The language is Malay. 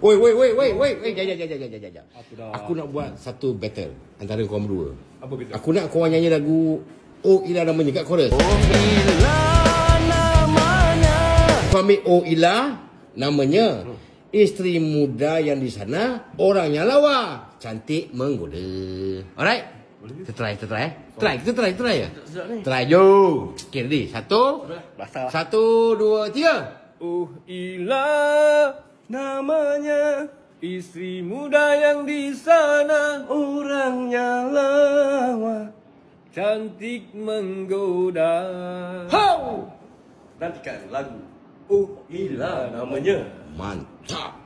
Woi, jap. Aku nak buat satu battle antara korang berdua. Apa battle? Aku nak korang nyanyi lagu Oh Ilah namanya kat chorus. Oh Ilah namanya. Kau ambil Oh Ilah namanya. Isteri muda yang di sana orangnya lawa, cantik menggoda. Alright? Kita try. Try ya. Try jom. Okay, ready? Satu, 2, 3. Oh Ilah namanya, istri muda yang di sana orangnya lawa, cantik menggoda. How? Nantikan lagu Oh Ilah namanya. Mantap.